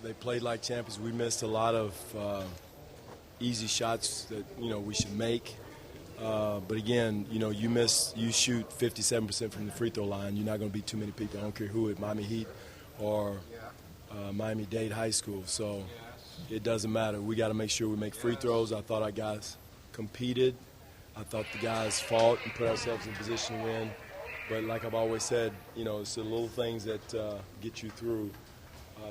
They played like champions. We missed a lot of easy shots that we should make. But again, you shoot 57% from the free throw line. You're not going to beat too many people. I don't care who, at Miami Heat or Miami-Dade High School. So it doesn't matter. We got to make sure we make free throws. I thought our guys competed. I thought the guys fought and put ourselves in position to win. But like I've always said, it's the little things that get you through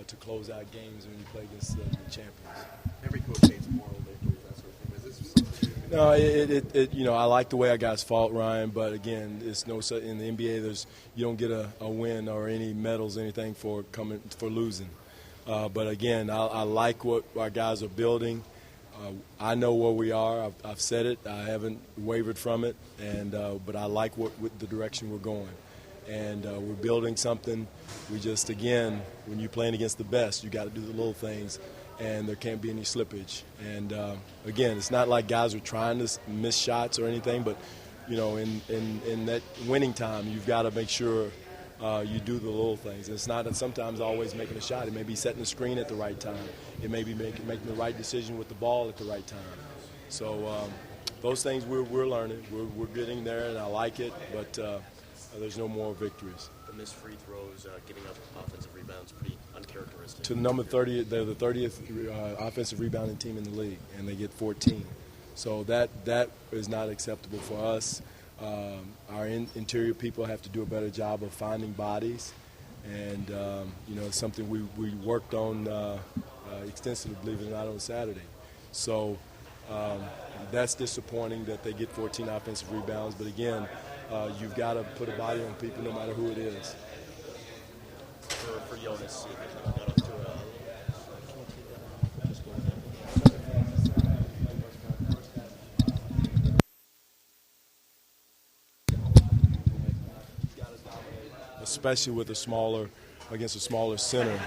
to close out games when you play against the champions. Every coach needs moral victories, that sort of thing. Is this something? No, I like the way our guys fought, Ryan. But again, it's in the NBA. You don't get a win or any medals, anything for losing. But again, I like what our guys are building. I know where we are. I've said it. I haven't wavered from it. But I like with the direction we're going. And we're building something. We just, again, when you're playing against the best, you got to do the little things, and there can't be any slippage. And again, it's not like guys are trying to miss shots or anything, but in that winning time, you've got to make sure you do the little things. It's not sometimes always making a shot. It may be setting the screen at the right time. It may be making the right decision with the ball at the right time. So those things we're learning. We're getting there, and I like it, but there's no more victories. The missed free throws, giving up offensive rebounds, pretty uncharacteristic. To number 30, they're the 30th offensive rebounding team in the league, and they get 14. So that is not acceptable for us. Our interior people have to do a better job of finding bodies, and it's something we worked on extensively, believe it or not, on Saturday. So that's disappointing that they get 14 offensive rebounds, but again, you've got to put a body on people no matter who it is. For Jonas, he got up to especially with against a smaller center,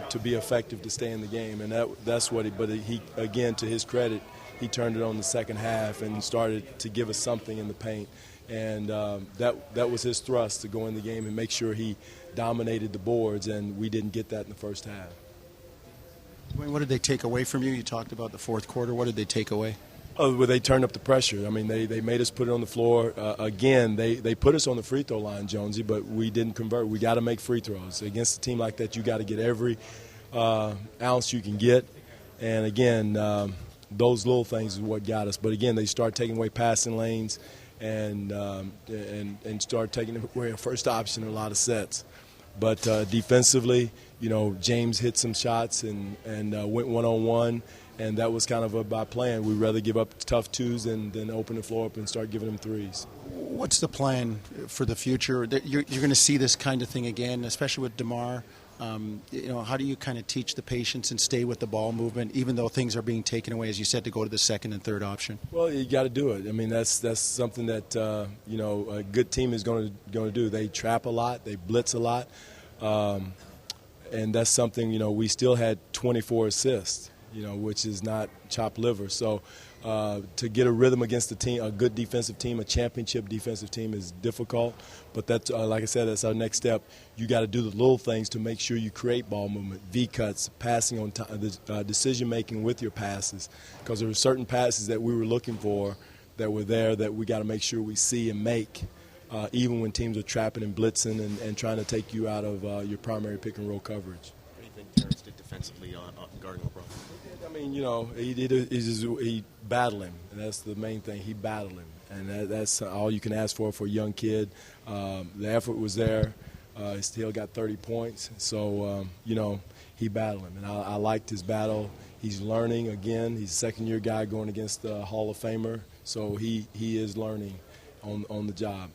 to be effective to stay in the game, and that's what he again, to his credit, he turned it on the second half and started to give us something in the paint. And that was his thrust, to go in the game and make sure he dominated the boards, and we didn't get that in the first half. Dwane, what did they take away from you? You talked about the fourth quarter. What did they take away? Oh, well, they turned up the pressure. I mean, they made us put it on the floor. Again, they put us on the free throw line, Jonesy, but we didn't convert. We got to make free throws. Against a team like that, you got to get every ounce you can get. And, again, those little things is what got us. But, again, they start taking away passing lanes and start taking away a first option in a lot of sets. But defensively, James hit some shots and went one-on-one, and that was kind of by plan. We'd rather give up tough twos than open the floor up and start giving them threes. What's the plan for the future? You're going to see this kind of thing again, especially with DeMar. How do you kind of teach the patience and stay with the ball movement, even though things are being taken away, as you said, to go to the second and third option? Well, you got to do it. I mean, that's something that a good team is going to do. They trap a lot, they blitz a lot, and that's something we still had 24 assists, which is not chopped liver. So to get a rhythm against a good defensive team, a championship defensive team, is difficult. But that's like I said, that's our next step. You got to do the little things to make sure you create ball movement, V-cuts, passing on time, decision-making with your passes. Because there were certain passes that we were looking for that were there that we got to make sure we see and make, even when teams are trapping and blitzing and trying to take you out of your primary pick-and-roll coverage. What do you think Terrence did defensively on guarding LeBron? I mean, he battled him, and that's the main thing. He battled him, and that's all you can ask for a young kid. The effort was there. He still got 30 points, so he battled him, and I liked his battle. He's learning again. He's a second-year guy going against the Hall of Famer, so he is learning on the job.